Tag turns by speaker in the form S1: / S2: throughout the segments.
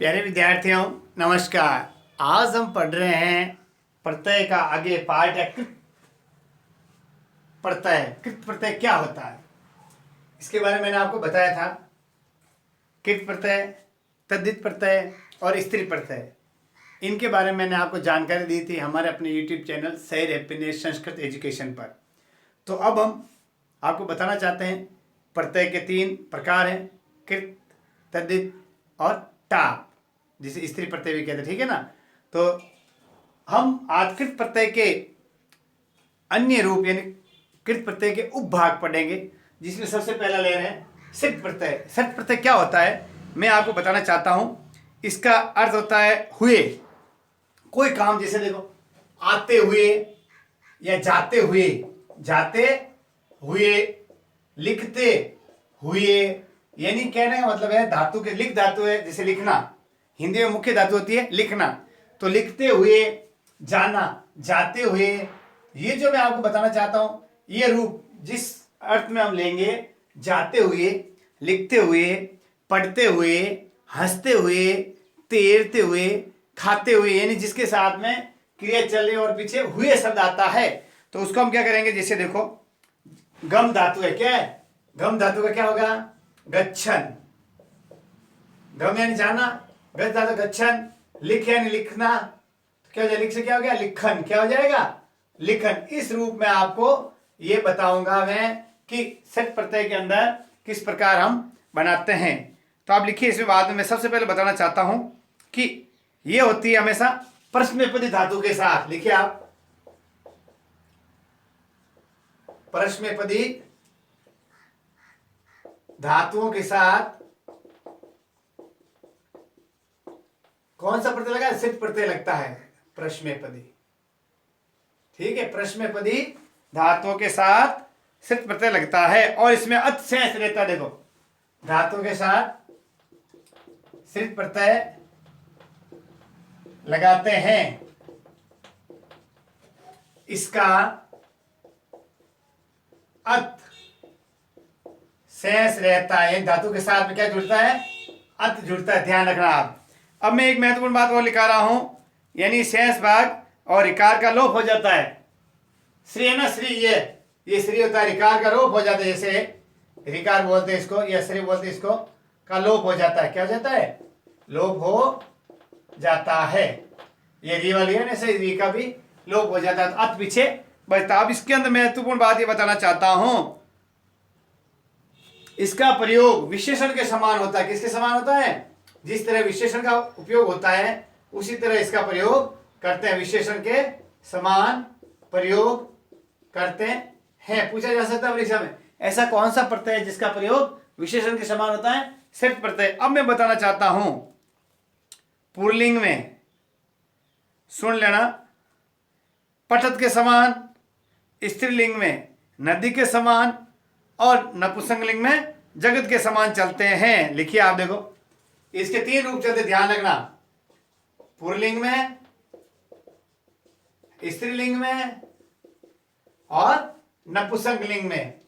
S1: प्यारे विद्यार्थियों, नमस्कार। आज हम पढ़ रहे हैं प्रत्यय का आगे पार्ट है कृत प्रत्यय। कृत प्रत्यय क्या होता है इसके बारे में मैंने आपको बताया था। कृत प्रत्यय, तद्धित प्रत्यय और स्त्री प्रत्यय, इनके बारे में मैंने आपको जानकारी दी थी हमारे अपने यूट्यूब चैनल सैर हैप्पीनेस संस्कृत एजुकेशन पर। तो अब हम आपको बताना चाहते हैं प्रत्यय के 3 प्रकार हैं, कृत, तद्धित और टाप, जिसे स्त्री प्रत्यय भी कहते हैं। ठीक है ना। तो हम आज कृत प्रत्यय के अन्य रूप यानी कृत प्रत्यय के उपभाग पढ़ेंगे, जिसमें सबसे पहला ले रहे हैं सिट प्रत्यय। सिट प्रत्यय क्या होता है मैं आपको बताना चाहता हूं। इसका अर्थ होता है हुए। कोई काम, जैसे देखो आते हुए या जाते हुए, जाते हुए, लिखते हुए, यानी कहने का मतलब है धातु के लिख धातु है, जैसे लिखना हिंदी में मुख्य धातु होती है लिखना। तो लिखते हुए, जाना, जाते हुए, ये जो मैं आपको बताना चाहता हूं, ये रूप जिस अर्थ में हम लेंगे, जाते हुए, लिखते हुए, पढ़ते हुए, हंसते हुए, तैरते हुए, खाते हुए, यानी जिसके साथ में क्रिया चल रही और पीछे हुए शब्द आता है, तो उसको हम क्या करेंगे। जैसे देखो गम धातु है, क्या है गम धातु का क्या होगा, गच्छन। गम यानी जाना, गच धातु गच्छन, लिख यानी लिखना, तो क्या हो जाएगा, लिख से क्या हो गया लिखन, क्या हो जाएगा लिखन। इस रूप में आपको ये बताऊंगा मैं कि सट प्रत्यय के अंदर किस प्रकार हम बनाते हैं। तो आप लिखिए इसमें। बाद में मैं सबसे पहले बताना चाहता हूं कि ये होती है हमेशा परस्मैपदी धातु के साथ। लिखिए आप, परस्मैपदी धातुओं के साथ कौन सा प्रत्यय लगा, सिट प्रत्यय लगता है, परस्मैपदी। ठीक है, परस्मैपदी धातुओं के साथ सिट प्रत्यय लगता है और इसमें अत शेष रहता है। देखो धातु के साथ सिट प्रत्यय लगाते हैं, इसका अत शेष रहता है। धातु के साथ में क्या जुड़ता है, अत जुड़ता है, ध्यान रखना आप। अब मैं एक महत्वपूर्ण बात और लिखा रहा हूं, यानी शेष भाग और रिकार का लोप हो जाता है। श्री है ना, श्री, ये श्री होता है, रिकार का लोप हो जाता है। जैसे रिकार बोलते हैं इसको, या श्री बोलते हैं इसको, का लोप हो जाता है। क्या हो जाता है, लोप हो जाता है। ये री वाली है ना, ऐसे री का भी लोप हो जाता है, तो अत पीछे बचता। अब इसके अंदर महत्वपूर्ण बात ये बताना चाहता हूं, इसका प्रयोग विशेषण के समान होता है। किसके समान होता है, जिस तरह विशेषण का उपयोग होता है उसी तरह इसका प्रयोग करते हैं। विशेषण के समान प्रयोग करते हैं। पूछा जा सकता है परीक्षा में, ऐसा कौन सा प्रत्यय है जिसका प्रयोग विशेषण के समान होता है, सिर्फ प्रत्यय। अब मैं बताना चाहता हूं पुल्लिंग में, सुन लेना, पठत के समान, स्त्रीलिंग में नदी के समान और नपुंसकलिंग में जगत के समान चलते हैं। लिखिए आप, देखो इसके 3 रूप चलते, ध्यान रखना। पुल्लिंग में, स्त्रीलिंग में और नपुंसकलिंग में,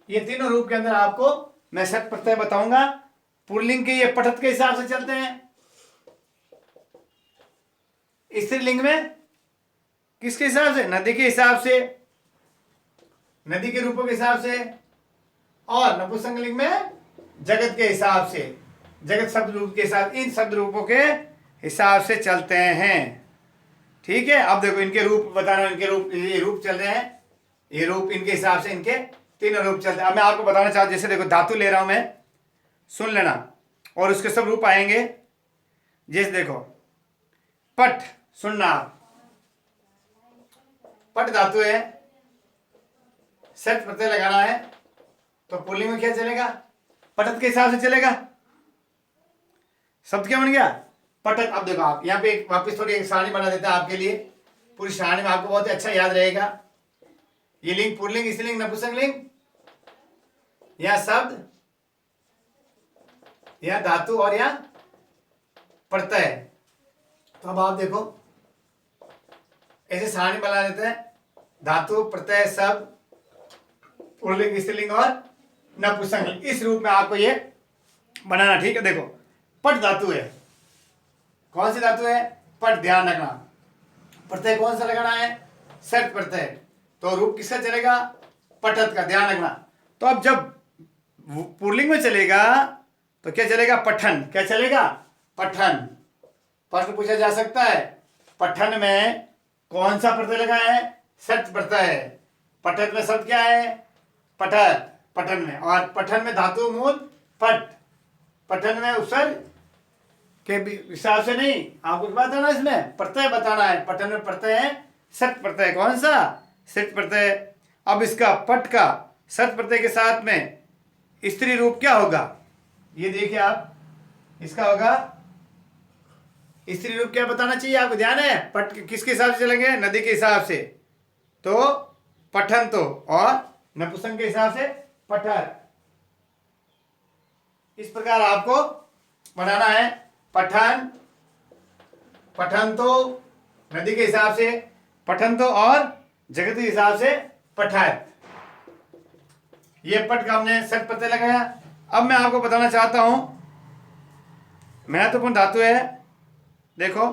S1: ये तीनों रूप के अंदर आपको मैं सट प्रत्यय बताऊंगा। पुल्लिंग के ये पठत के हिसाब से चलते हैं, स्त्रीलिंग में किसके हिसाब से, नदी के हिसाब से, नदी के रूपों के हिसाब से, और नपुंसकलिंग में जगत के हिसाब से, जगत शब्द रूप के साथ, इन शब्द रूपों के हिसाब से चलते हैं। ठीक है, अब देखो इनके रूप बता रहा हूं, इनके रूप, ये रूप चल रहे हैं, ये रूप इनके हिसाब से इनके 3 रूप चलते हैं। अब मैं आपको बताना चाहता हूं, जैसे देखो धातु ले रहा हूं मैं, सुन लेना, और उसके सब रूप आएंगे। जैसे देखो पट, सुनना, पट धातु है, सेट प्रत्यय लगाना है, तो पुल्लिंग में क्या चलेगा, पठत के हिसाब से चलेगा। शब्द क्या बन गया, पठत। अब देखो आप यहाँ पे वापस थोड़ी एक सारणी बना देता है आपके लिए, पूरी सारणी में आपको बहुत अच्छा याद रहेगा। ये लिंग पुल्लिंग, स्त्रीलिंग, नपुंसकलिंग, यह शब्द, यह धातु और यह प्रत्यय। तो अब आप देखो ऐसे सारणी बना देते हैं, धातु, प्रत्यय, शब्द, पुल्लिंग, स्त्रीलिंग और नपुंसकलिंग। इस रूप में आपको ये बनाना। ठीक है, देखो पट धातु है, कौन सी धातु है? पट। ध्यान रखना, प्रत्यय कौन सा लगाना है? षट प्रत्यय। तो रूप किसका चलेगा? पठत का। ध्यान रखना। तो अब जब पुल्लिंग में चलेगा तो क्या चलेगा? पठन। क्या चलेगा? पठन। प्रश्न पूछा जा सकता है, पठन में कौन सा प्रत्यय लगा है? षट प्रत्यय। पठत में शब्द क्या है? पठत। पठन में, और पठन में धातु मूल पट। पठन में उपसर्ग के हिसाब से नहीं, आपको कुछ बताना इसमें, प्रत्यय बताना है। पठन में प्रत्यय है षट प्रत्यय। कौन सा? षट प्रत्यय। अब इसका पट का षट प्रत्यय के साथ में स्त्री रूप क्या होगा? ये देखिए आप, इसका होगा स्त्री रूप। क्या बताना चाहिए आपको? ध्यान है, पट किसके हिसाब से चलेंगे? नदी के हिसाब से। तो पठन तो, और नपुंसक के हिसाब से पठर। इस प्रकार आपको बनाना है। पठन, पठन तो नदी के हिसाब से, पठन तो और जगत के हिसाब से पठर। ये पट का हमने षट प्रत्यय लगाया। अब मैं आपको बताना चाहता हूं, महत्वपूर्ण धातु है, देखो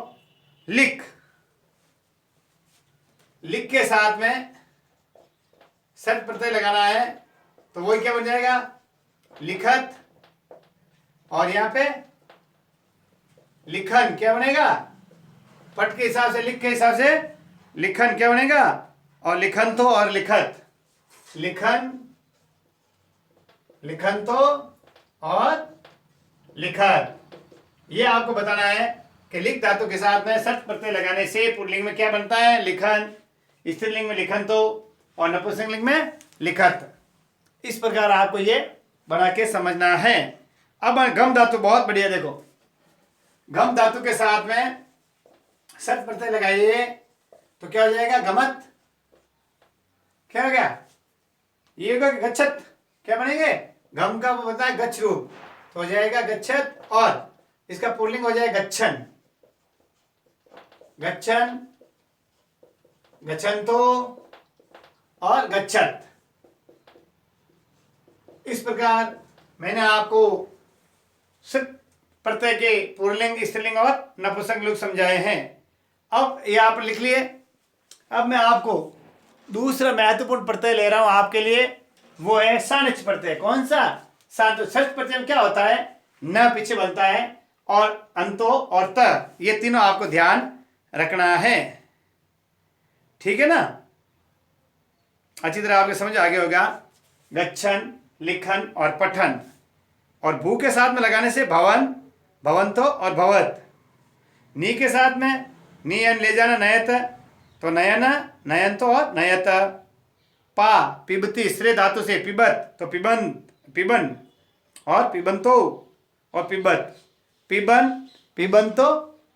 S1: लिख। लिख के साथ में षट प्रत्यय लगाना है, तो वही क्या बन जाएगा? लिखत। और यहां पे लिखन। क्या बनेगा? पट के हिसाब से, लिख के हिसाब से लिखन क्या बनेगा? और लिखन तो और लिखत। लिखन, लिखन तो और लिखत। ये आपको बताना है कि लिख धातु के साथ में षट प्रत्यय लगाने से पुल्लिंग में क्या बनता है? लिखन। स्त्रीलिंग में लिखन तो, और नपुंसक लिंग में लिखत। इस प्रकार आपको ये बना के समझना है। अब गम धातु बहुत बढ़िया। देखो गम धातु के साथ में षट प्रत्यय लगाइए तो क्या हो जाएगा? गमत। क्या हो गया? ये होगा गच्छत। क्या बनेंगे? गम का वो होता है गच्छ रूप, तो हो जाएगा गच्छत। और इसका पुल्लिंग हो जाएगा गच्छन। गच्छन, गच्छन्तो और गच्छत। इस प्रकार मैंने आपको षट प्रत्यय के पुल्लिंग, स्त्रीलिंग और नपुंसक लिंग समझाए हैं। अब ये आप लिख लिए। अब मैं आपको दूसरा महत्वपूर्ण प्रत्यय ले रहा हूं आपके लिए, वो है सानिच प्रत्यय। कौन सा? षट प्रत्यय में क्या होता है? न पीछे बनता है, और अंतो और त, ये तीनों आपको ध्यान रखना है। ठीक है ना? अच्छी तरह आपके समझ आगे होगा। गच्छन, लिखन और पठन। और भू के साथ में लगाने से भवन, भवंतो और भवत। नी के साथ में नियन ले जाना, नयत, तो नयन, नयंतो और नयत। पा पिबती, श्रेय धातु से पिबत, तो पिबंत, पिबन, और पिबंतो और पिबत। पिबन, पिबंतो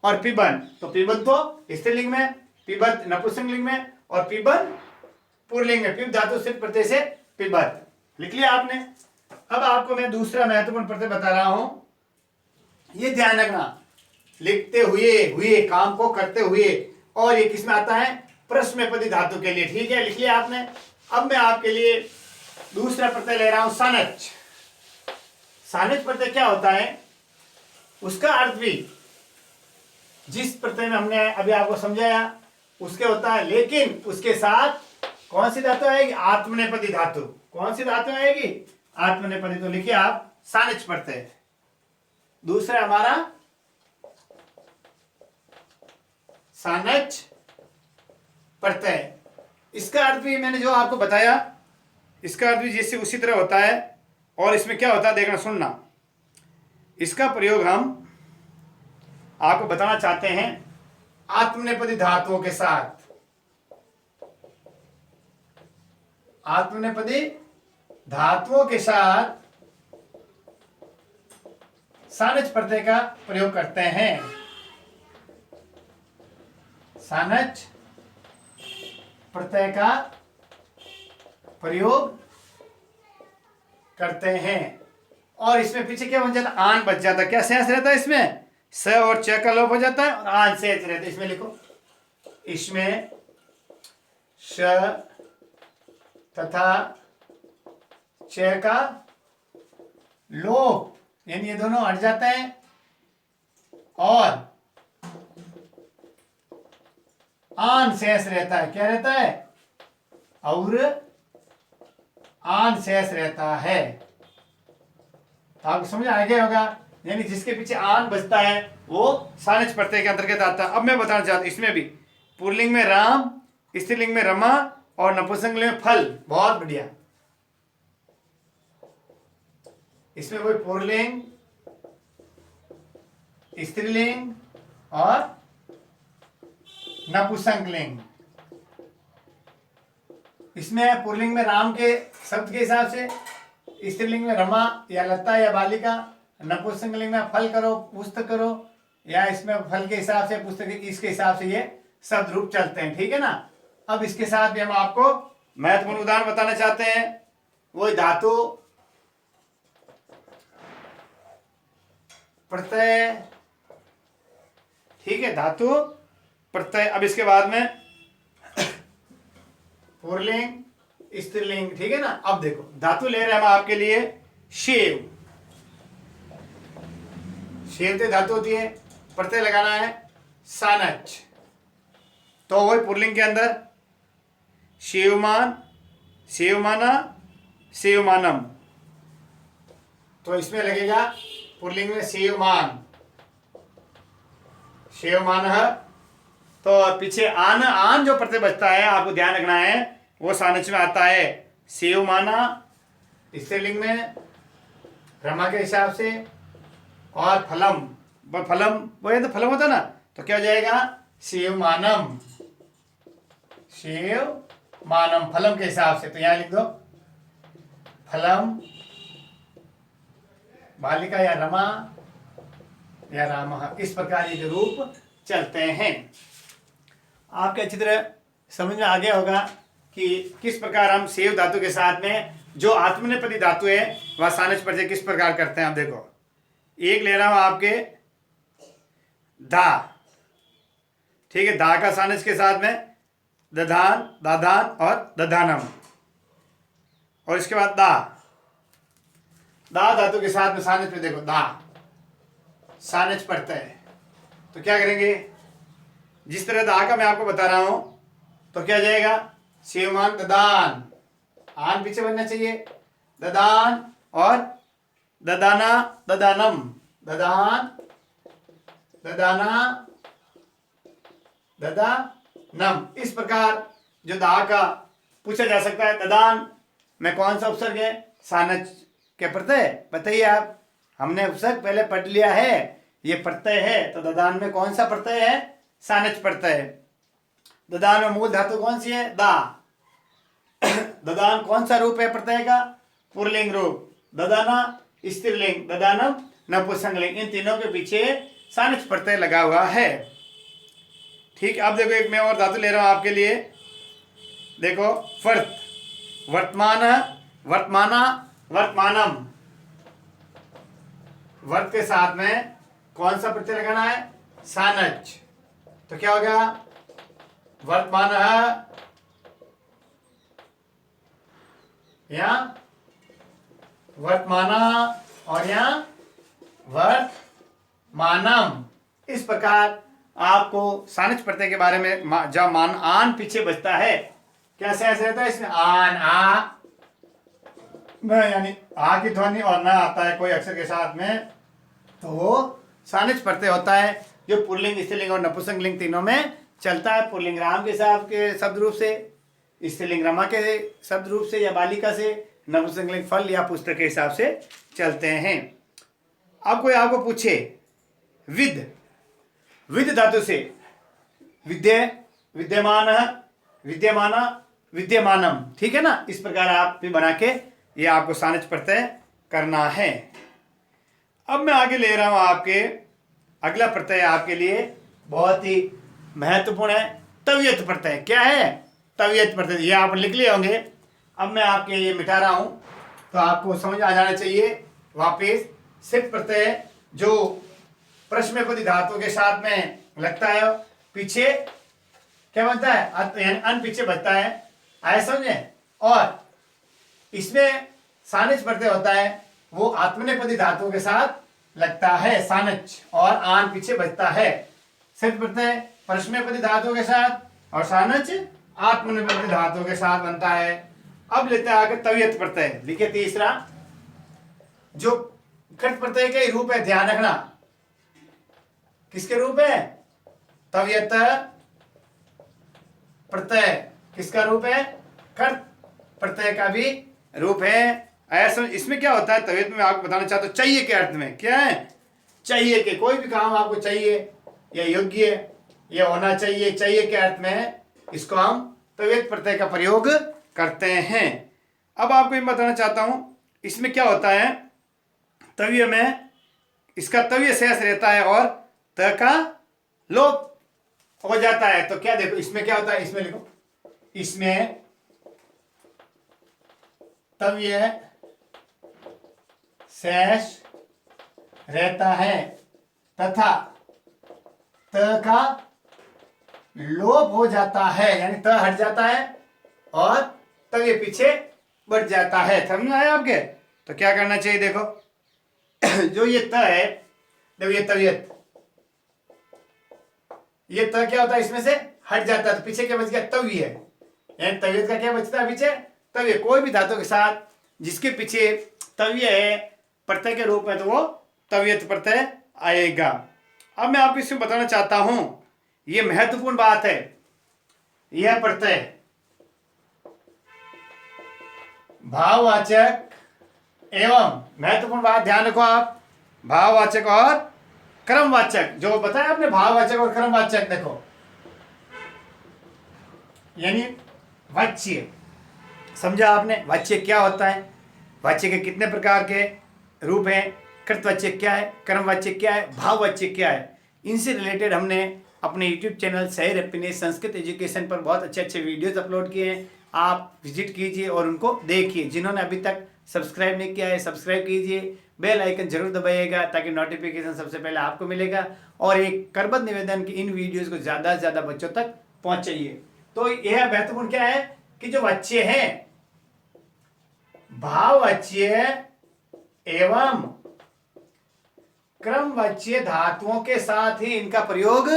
S1: और पिबन, तो पिबंतो स्त्रीलिंग में, पिबत नपुंसक लिंग में, और पिबन पुल्लिंग में। पिब धातु से प्रत्यय से पिबत। लिख लिया आपने? अब आपको मैं दूसरा महत्वपूर्ण प्रत्यय बता रहा हूं, ये ध्यान रखना। लिखते हुए, हुए काम को करते हुए, और ये किसमें आता है? प्रश्नपदी धातु के लिए। ठीक है, लिख लिया आपने? अब मैं आपके लिए दूसरा प्रत्यय ले रहा हूं, सानच। सानच प्रत्यय क्या होता है? उसका अर्थ भी जिस प्रत्यय में हमने अभी आपको समझाया उसके होता है, लेकिन उसके साथ कौन सी धातु आएगी? आत्मनेपदी धातु। कौन सी धातु आएगी? आत्मनेपदी। तो लिखिए आप सानच प्रत्यय। दूसरा हमारा सानच प्रत्यय। इसका अर्थ भी मैंने जो आपको बताया, इसका अर्थ भी जैसे उसी तरह होता है। और इसमें क्या होता है देखना, सुनना। इसका प्रयोग हम आपको बताना चाहते हैं आत्मनेपदी धातुओं के साथ। आत्मनेपदी धातुओं के साथ सानच प्रत्यय का प्रयोग करते हैं। सानच प्रत्यय का प्रयोग करते हैं। और इसमें पीछे क्या बन जाता? आन बच जाता। क्या शेष रहता है इसमें? स और च का लोप हो जाता है, और आन शेष रहता है। इसमें लिखो, इसमें श तथा च का लोप यानी ये दोनों हट जाते हैं और आन शेष रहता है। क्या रहता है? और आन शेष रहता है। तो आपको समझ आ गया होगा, यानी जिसके पीछे आन बचता है वो सानिध्य प्रत्यय के अंतर्गत आता है। अब मैं बताना चाहता हूं इसमें भी पुल्लिंग में राम, स्त्रीलिंग में रमा और नपुंसकलिंग में फल। बहुत बढ़िया। इसमें कोई पुल्लिंग, स्त्रीलिंग और नपुंसकलिंग। इसमें पुल्लिंग में राम के शब्द के हिसाब से, स्त्रीलिंग में रमा या लता या बालिका, नपुंसकलिंग में फल करो, पुस्तक करो, या इसमें फल के हिसाब से, पुस्तक इसके हिसाब से ये शब्द रूप चलते हैं। ठीक है ना। अब इसके साथ भी हम आपको महत्वपूर्ण उदाहरण बताना चाहते हैं। वो धातु प्रत्यय, ठीक है, धातु प्रत्यय। अब इसके बाद में पुल्लिंग, स्त्रीलिंग। ठीक है ना। अब देखो धातु ले रहे हैं हम आपके लिए शेव। शेव तो धातु होती है, प्रत्यय लगाना है सानच। तो वही पुल्लिंग के अंदर शेवमान, शेवमाना, शेवमानम। तो इसमें लगेगा पुल्लिंग में शेवमान, शेवमान। तो पीछे आन, आन जो प्रत्यय बचता है आपको ध्यान रखना है, वो सानच में आता है शेवमाना स्त्रीलिंग में रमा के हिसाब से, और फलम, फलम वो तो फलम होता ना, तो क्या हो जाएगा? शेवमानम, शेवमानम फलम के हिसाब से। तो यहां लिख दो फलम, बालिका या रमा या राम। इस प्रकार ये जो रूप चलते हैं। आपके अच्छी तरह समझ में आ गया होगा कि किस प्रकार हम सेव धातु के साथ में जो आत्मनेपदी धातु है वह सानच प्रत्यय किस प्रकार करते हैं। आप देखो, एक ले रहा हूं आपके दा, ठीक है, दा का सानच के साथ में दधान, दाधान और दधानम। और इसके बाद दा, दा धातु के साथ में सानच पे देखो दा, सानच प्रत्यय। तो क्या करेंगे, जिस तरह दा का मैं आपको बता रहा हूं, तो क्या जाएगा? शेवमान ददान, आन पीछे बनना चाहिए, ददान और ददाना, ददानम, ददान, ददाना, ददानम। इस प्रकार जो दा का पूछा जा सकता है। ददान में कौन सा उपसर्ग है? सानच के प्रत्यय। बताइए आप, हमने उपसर्ग पहले पढ़ लिया है, ये प्रत्यय है। तो ददान में कौन सा प्रत्यय है? सानच प्रत्यय। ददान में मूल धातु कौन सी है? दा। ददान कौन सा रूप है प्रत्यय का? पुल्लिंग रूप। ददाना स्त्रीलिंग, ददानम नपुंसकलिंग। इन तीनों के पीछे सानच प्रत्यय लगा हुआ है। ठीक। अब देखो एक मैं और धातु ले रहा हूं आपके लिए। देखो वर्त, वर्तमान, वर्तमाना, वर्तमानम। वर्त के साथ में कौन सा प्रत्यय लगाना है? सानच। तो क्या होगा? वर्तमान या वर्तमाना और या वर्तमानम। इस प्रकार आपको सानच प्रत्यय के बारे में, जब मान आन पीछे बचता है, कैसे ऐसे रहता है इसमें? आन, आ न, यानी आ की ध्वनि और न आता है कोई अक्षर के साथ में, तो वो सानच प्रत्यय होता है, जो पुल्लिंग, स्त्रीलिंग और नपुंसकलिंग तीनों में चलता है। पुल्लिंग राम के हिसाब के शब्द रूप से, स्त्रीलिंग रमा के शब्द रूप से या बालिका से, नपुंसकलिंग फल या पुस्तक के हिसाब से चलते हैं। अब कोई आपको पूछे विद, विद धातु से विद्य, विद्यमान, विद्यमाना, विद्यमानम। ठीक है ना। इस प्रकार आप भी बना के ये आपको सानच प्रत्यय करना है। अब मैं आगे ले रहा हूं आपके अगला प्रत्यय आपके लिए बहुत ही महत्वपूर्ण है, तवियत प्रत्यय। क्या है? तवियत प्रत्यय। ये आप लिख लिए होंगे। अब मैं आपके ये मिटा रहा हूं, तो आपको समझ आ जाना चाहिए वापिस। सिर्फ प्रत्यय जो प्रश्नपदी धातु के साथ में लगता है, पीछे क्या बनता है? यानी अन पीछे बचता है। आए समझे? और इसमें सानच प्रत्यय होता है वो आत्मनेपदी धातुओं के साथ लगता है सानच, और आन पीछे बचता है। सिर्फ प्रत्यय परस्मैपदी धातुओं के साथ और सानच आत्मनेपदी धातुओं के साथ बनता है। अब लेते हैं आगे तवियत प्रत्यय। लिखिए तीसरा, जो कृत प्रत्यय के रूप है, ध्यान रखना किसके रूप है, तवियत प्रत्यय किसका रूप है, कृत प्रत्यय का भी रूप है। ऐसा इसमें क्या होता है, तवियत में आपको बताना चाहता हूं, चाहिए के अर्थ में क्या है, चाहिए के, कोई भी काम आपको चाहिए या योग्य या होना चाहिए, चाहिए के अर्थ में इसको हम तवियत प्रत्यय का प्रयोग करते हैं। अब आपको ये बताना चाहता हूं, इसमें क्या होता है, तव्य में इसका तव्य शेष रहता है और त का लोप हो जाता है। तो क्या देखो इसमें क्या होता है, इसमें लिखो, इसमें तव्य शेष रहता है तथा त का लोप हो जाता है, यानी त हट जाता है और तव्य पीछे बढ़ जाता है। समझ में आया आपके? तो क्या करना चाहिए, देखो जो ये त है, देखो ये तवियत, ये त क्या होता है, इसमें से हट जाता है, तो पीछे क्या बच गया, तव्य है, यानी तवियत का क्या बचता है पीछे, तव्य। कोई भी धातु के साथ जिसके पीछे तव्य है प्रत्यय के रूप में, तो वो तवियत प्रत्यय आएगा। अब मैं आपको इसमें बताना चाहता हूं, ये महत्वपूर्ण बात है, यह प्रत्यय भाववाचक एवं, महत्वपूर्ण बात ध्यान रखो आप, भाववाचक और क्रमवाचक, जो बताया आपने भाववाचक और क्रमवाचक, देखो यानी वाच्य, समझा आपने वाच्य क्या होता है, वाच्य के कितने प्रकार के रूप हैं, कृतवाच्य क्या है, क्रमवाच्य क्या है, भाववाच्य क्या है। इनसे रिलेटेड हमने अपने यूट्यूब चैनल सही हैप्पीनेस संस्कृत एजुकेशन पर बहुत अच्छे अच्छे वीडियोस अपलोड किए हैं, आप विजिट कीजिए और उनको देखिए। जिन्होंने अभी तक सब्सक्राइब नहीं किया है सब्सक्राइब कीजिए, बेल आइकन जरूर दबाइएगा ताकि नोटिफिकेशन सबसे पहले आपको मिलेगा। और एक करबद्ध निवेदन कि इन वीडियोस को ज़्यादा से ज़्यादा बच्चों तक पहुँचाइए। तो यह महत्वपूर्ण क्या है कि जो वाच्य है, भाववाच्य एवं क्रमवाच्य धातुओं के साथ ही इनका प्रयोग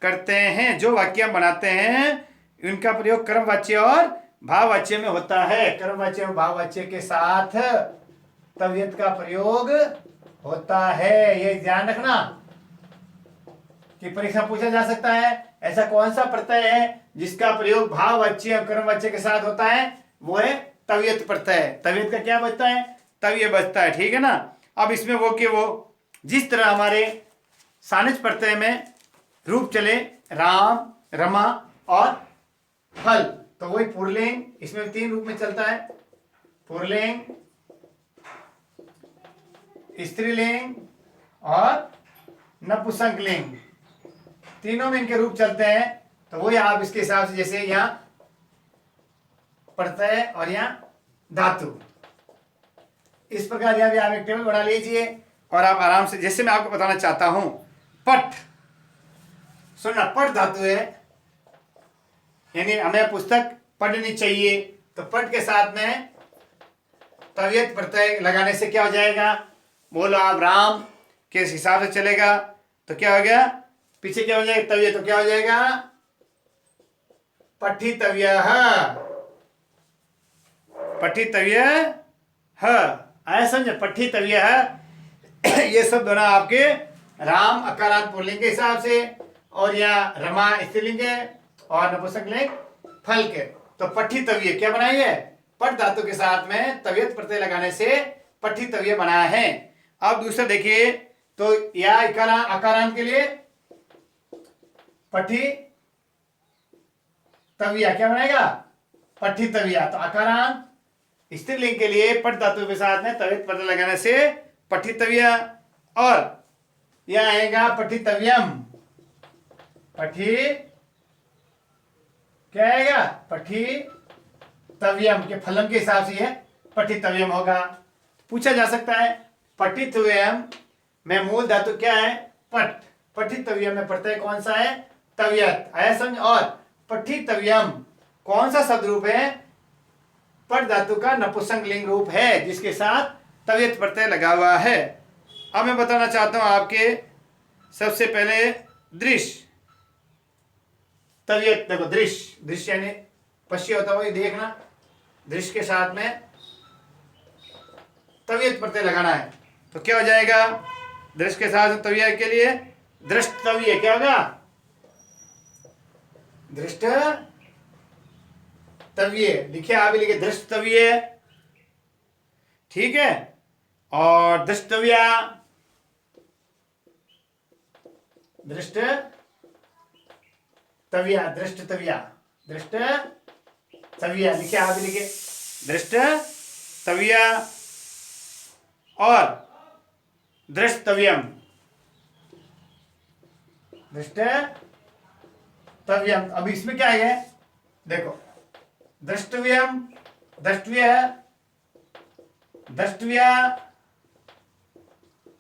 S1: करते हैं। जो वाक्य बनाते हैं इनका प्रयोग क्रमवाच्य और भाववाच्य में होता है। क्रमवाच्य और भाववाच्य के साथ तवियत का प्रयोग होता है, ये ध्यान रखना कि परीक्षा पूछा जा सकता है ऐसा कौन सा प्रत्यय है जिसका प्रयोग भाववाच्य और क्रमवाच्य के साथ होता है, वो है तवियत प्रत्यय। तवियत का क्या बचता है, तव्य बचता है, ठीक है ना। अब इसमें वो कि वो जिस तरह हमारे सानिच प्रत्यय में रूप चले राम, रमा और फल, तो वही पुरलिंग, इसमें 3 रूप में चलता है, पुरलिंग, स्त्रीलिंग और नपुंसकलिंग, तीनों में इनके रूप चलते हैं। तो वही आप इसके हिसाब से, जैसे यहाँ प्रत्यय और यहाँ धातु, इस प्रकार यहाँ भी आप एक टेबल बना लीजिए और आप आराम से, जैसे मैं आपको बताना चाहता हूं, पट, सुनना, पट धातु है, यानी हमें पुस्तक पढ़नी चाहिए, तो पट के साथ में तवियत प्रत्यय लगाने से क्या हो जाएगा, बोलो आप, राम के हिसाब से चलेगा तो क्या हो गया, पीछे क्या हो जाएगा, तव्य, तो क्या हो जाएगा, पठितव्यः, पठितव्यः, आया समझे, पठितव्यः। ये सब दोनों आपके राम अकारांत पुल्लिंग के हिसाब से, और यहाँ रमा स्त्रीलिंग है और नपुंसकलिंग फल के। तो पठितव्य क्या बनाई है, पट धातु के साथ में तवियत प्रत्यय लगाने से पठितव्य बनाया है। अब दूसरा देखिए, तो या अकारांत के लिए पठितव्य क्या बनाएगा, पठितव्य। तो अकारांत स्त्रीलिंग के लिए पट धातु के साथ में तवियत प्रत्यय लगाने से पठितव्य, और यह आएगा पठितव्यम, पठी क्या आएगा, पठितव्यम के फलम के हिसाब से यह पठितव्यम होगा। पूछा जा सकता है पठितव्यम में मूल धातु क्या है, पट, पठितव्यम में प्रत्यय कौन सा है, तवियत, आया समझ। और पठितव्यम कौन सा शब्द रूप है, पट धातु का नपुंसकलिंग रूप है जिसके साथ तवियत प्रत्यय लगा हुआ है। अब मैं बताना चाहता हूं आपके सबसे पहले दृश्य तवियत। देखो दृश्य, दृश्य यानी पश्य होता हुआ देखना, दृश्य के साथ में तवियत प्रत्यय लगाना है तो क्या हो जाएगा, दृश्य के साथ तवियत के लिए दृष्टव्य। क्या होगा, दृष्टव्य। लिखिए, आप भी लिखिए दृष्टव्य, ठीक है। और दृष्टव्या, दृष्टव्या, दृष्टव्या, दृष्टव्या। लिखिए, आप भी लिखिए दृष्टव्या और दृष्टव्यम, दृष्टव्यम। अब इसमें क्या है, देखो दृष्टव्यम, दृष्टव्य, दृष्टव्या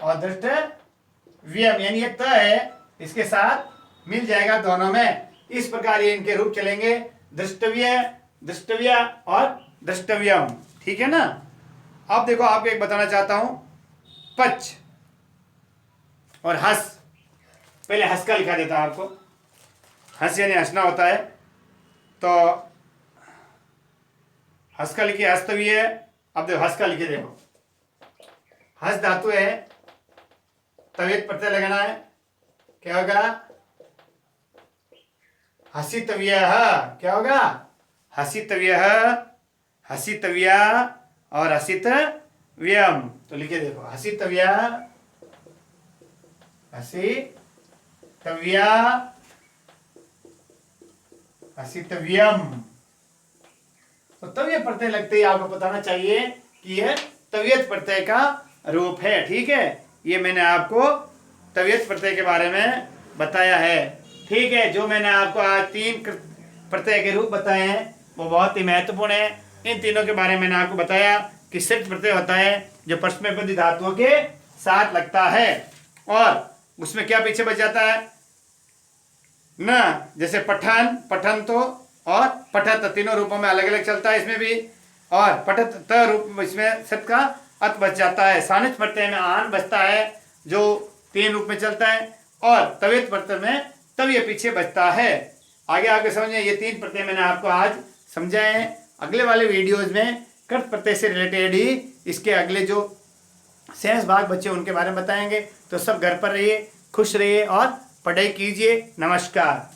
S1: और दृष्टव्यम, यानी ये त है, इसके साथ मिल जाएगा दोनों में। इस प्रकार ये इनके रूप चलेंगे, दृष्टव्य, दृष्टव्या और दृष्टव्यम, ठीक है ना। अब देखो, आपको एक बताना चाहता हूं, पच और हस। पहले हंस का लिखा देता हूं आपको। हंस यानी हंसना होता है, तो हंस का लिखिए हस्तव्य। अब देखो हंस का लिखिए, देखो हंस धातु है, तवियत प्रत्यय लगाना है, क्या होगा, हसितव्य। क्या होगा, हसितव्य, हसितव्या और हसितव्यम। तो लिखिए, देखो हसितव्या, हसितव्या, हसितव्यम। तो तव्य प्रत्यय लगते ही आपको बताना चाहिए कि यह तवियत प्रत्यय का रूप है, ठीक है। ये मैंने आपको तवियत प्रत्यय के बारे में बताया है, ठीक है। जो मैंने आपको आज 3 प्रत्यय के रूप बताए हैं वो बहुत ही महत्वपूर्ण है। इन तीनों के बारे में मैंने आपको बताया कि सिर्फ प्रत्यय होता है जो परस्मैपदी धातुओं के साथ लगता है, और उसमें क्या पीछे बच जाता है ना, जैसे पठन, पठन तो और पठत, तीनों रूपों में अलग अलग चलता है इसमें भी। और पठत त रूप इसमें शब्द का अत बच जाता है। सानिध्य प्रत्यय में आन बचता है जो 3 रूप में चलता है, और तवियत प्रत्यय में तव्य पीछे बचता है। आगे आगे समझे, ये 3 प्रत्यय मैंने आपको आज समझाए हैं। अगले वाले वीडियोज में कृत प्रत्यय से रिलेटेड ही इसके अगले जो शेष भाग बच्चे उनके बारे में बताएंगे। तो सब घर पर रहिए, खुश रहिए और पढ़ाई कीजिए। नमस्कार।